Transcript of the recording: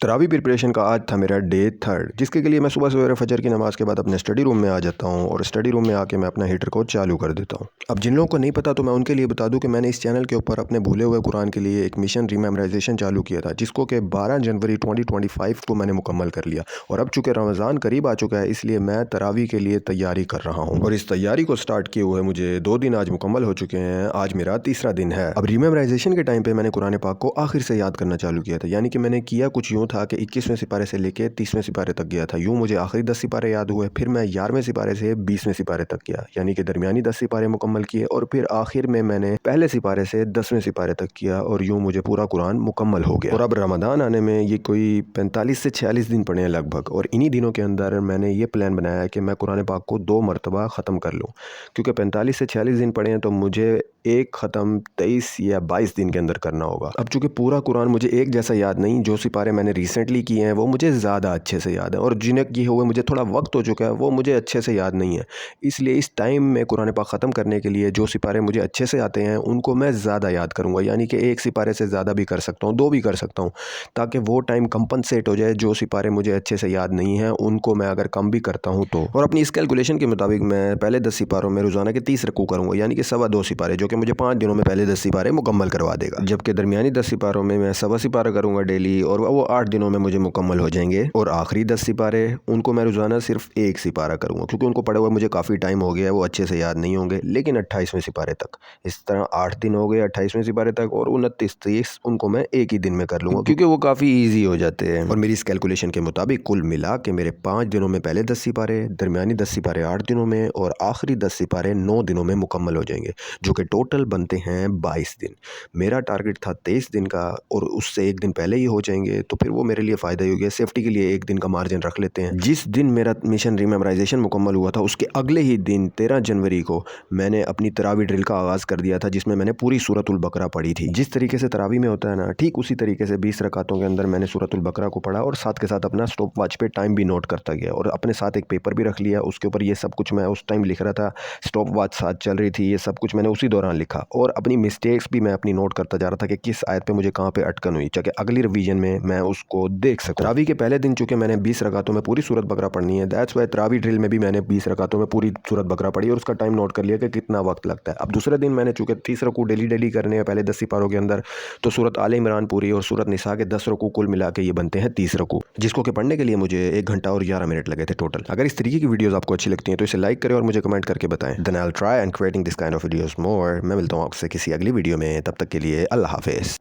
तरावी preparation का आज था मेरा डे 3, जिसके लिए मैं सुबह सवेरे फजर की नमाज़ के बाद अपने स्टडी रूम में आ जाता हूँ और स्टडी रूम में आके मैं अपना हीटर को चालू कर देता हूँ। अब जिन लोगों को नहीं पता तो मैं उनके लिए बता दूं कि मैंने इस चैनल के ऊपर अपने भूले हुए कुरान के लिए एक मिशन रीमेमोराइजेशन चालू किया था, जिसको कि 12 जनवरी 2025 को मैंने मुकम्मल कर लिया। और अब चूँकि रमज़ान करीब आ चुका है, इसलिए मैं तरावी के लिए तैयारी कर रहा हूँ और इस तैयारी को स्टार्ट किए हुए मुझे 2 दिन आज मुकम्मल हो चुके हैं। आज मेरा तीसरा दिन है। अब रीमेमोराइजेशन के टाइम पर मैंने कुरान पाक को आखिर से याद करना चालू किया था, यानी कि मैंने किया कुछ यूँ था कि 21वें सिपारे से लेके 30वें सिपारे तक गया था। यूँ मुझे आखिरी 10 सिपारे याद हुए, फिर मैं 11वें सिपारे से 20वें सिपारे तक गया, यानी कि दरमियानी 10 सिपारे मुकम्मल किए और फिर आखिर में मैंने पहले सिपारे से 10वें सिपारे तक किया और यूँ मुझे पूरा कुरान मुकम्मल हो गया। और अब रमज़ान आने में ये कोई 45 से 46 दिन पड़े हैं लगभग, और इन्हीं दिनों के अंदर मैंने ये प्लान बनाया है कि मैं कुरान पाक को 2 मरतबा ख़त्म कर लूँ, क्योंकि 45 से 46 दिन पड़े हैं तो मुझे एक ख़त्म 23 या 22 दिन के अंदर करना होगा। अब चूँकि पूरा कुरान मुझे एक जैसा याद नहीं, जो सिपारे मैंने रिसेंटली किए हैं वो मुझे ज़्यादा अच्छे से याद है, और जिन्हें किए हुए मुझे थोड़ा वक्त हो चुका है वो मुझे अच्छे से याद नहीं है। इसलिए इस टाइम में कुरान पाक ख़त्म करने के लिए जो सिपारे मुझे अच्छे से आते हैं उनको मैं ज़्यादा याद करूँगा, यानी कि एक सिपारे से ज़्यादा भी कर सकता हूँ, 2 भी कर सकता हूँ, ताकि वो टाइम कंपनसेट हो जाए। जो सिपारे मुझे अच्छे से याद नहीं हैं उनको मैं अगर कम भी करता हूँ तो। और अपनी इस कैलकुलेशन के मुताबिक मैं पहले 10 सिपारों में रोज़ाना के 30 रकू करूँगा, यानी कि 2.25 सिपारे, जो कि मुझे 5 दिनों में पहले 10 सिपारे मुकम्मल करवा देगा। जबकि दरमियानी 10 सिपारों में मैं 1.25 सिपारा करूँगा डेली, और वो 8 दिनों में मुझे मुकम्मल हो जाएंगे। और आखिरी 10 सिपारे उनको मैं रोज़ाना सिर्फ 1 सिपारा करूँगा, क्योंकि उनको पढ़े हुए मुझे काफ़ी टाइम हो गया है, वो अच्छे से याद नहीं होंगे। लेकिन 28वें सिपारे तक, इस तरह 8 दिन हो गए 28वें सिपारे तक, और 29-30 उनको मैं एक ही दिन में कर लूँगा, क्योंकि वो काफ़ी ईजी हो जाते हैं। और मेरी इस कैलकुलेशन के मुताबिक कुल मिला के मेरे 5 दिनों में पहले 10 सिपारे, दरमियानी 10 सिपारे 8 दिनों में, और आखिरी 10 सिपारे 9 दिनों में मुकम्मल हो जाएंगे, जो कि टोटल बनते हैं 22 दिन। मेरा टारगेट था 23 दिन का, और उससे एक दिन पहले ही हो जाएंगे तो फिर वो मेरे लिए फ़ायदा ही हो गया। सेफ्टी के लिए एक दिन का मार्जिन रख लेते हैं। जिस दिन मेरा मिशन रीमेमोराइजेशन मुकम्मल हुआ था उसके अगले ही दिन 13 जनवरी को मैंने अपनी तरावी ड्रिल का आगाज़ कर दिया था, जिसमें मैंने पूरी सूरतुल बकरा पढ़ी थी। जिस तरीके से तरावी में होता है ना, ठीक उसी तरीके से 20 रकातों के अंदर मैंने सूरतुल बकरा को पढ़ा, और साथ के साथ अपना स्टॉप वॉच पे टाइम भी नोट करता गया, और अपने साथ एक पेपर भी रख लिया। उसके ऊपर ये सब कुछ मैं उस टाइम लिख रहा था, स्टॉप वॉच साथ चल रही थी, ये सब कुछ मैंने उसी दौरान लिखा, और अपनी मिस्टेक्स भी मैं अपनी नोट करता जा रहा था कि किस आयत पे मुझे कहाँ पे अटकन हुई, ताकि अगली रिवीजन में मैं उसको देख सकूँ। तरावी के पहले दिन चूँकि मैंने 20 रकातों में पूरी सूरत बकरा पढ़नी है, दैट्स वाई तरावी ड्रिल में भी मैंने 20 रकातों में पूरी सूरत बकरा पढ़ी और उसका टाइम नोट कर लिया कि कितना वक्त लगता है। अब दूसरे दिन मैंने चूँकि 30 रकू डेली करने हैं पहले 10 सिपारों के अंदर, तो सूरत आले इमरान पूरी और सूरत निसा के 10 रकू कुल मिला के ये बनते हैं 30 रकू, जिसको कि पढ़ने के लिए मुझे 1 घंटा और 11 मिनट लगे थे टोटल। अगर इस तरीके की वीडियोस आपको अच्छी लगती हैं तो इसे लाइक करें और मुझे कमेंट करके बताएं। Then I will try and creating this kind of videos more. मैं मिलता हूँ आपसे किसी अगली वीडियो में, तब तक के लिए अल्लाह हाफिज़।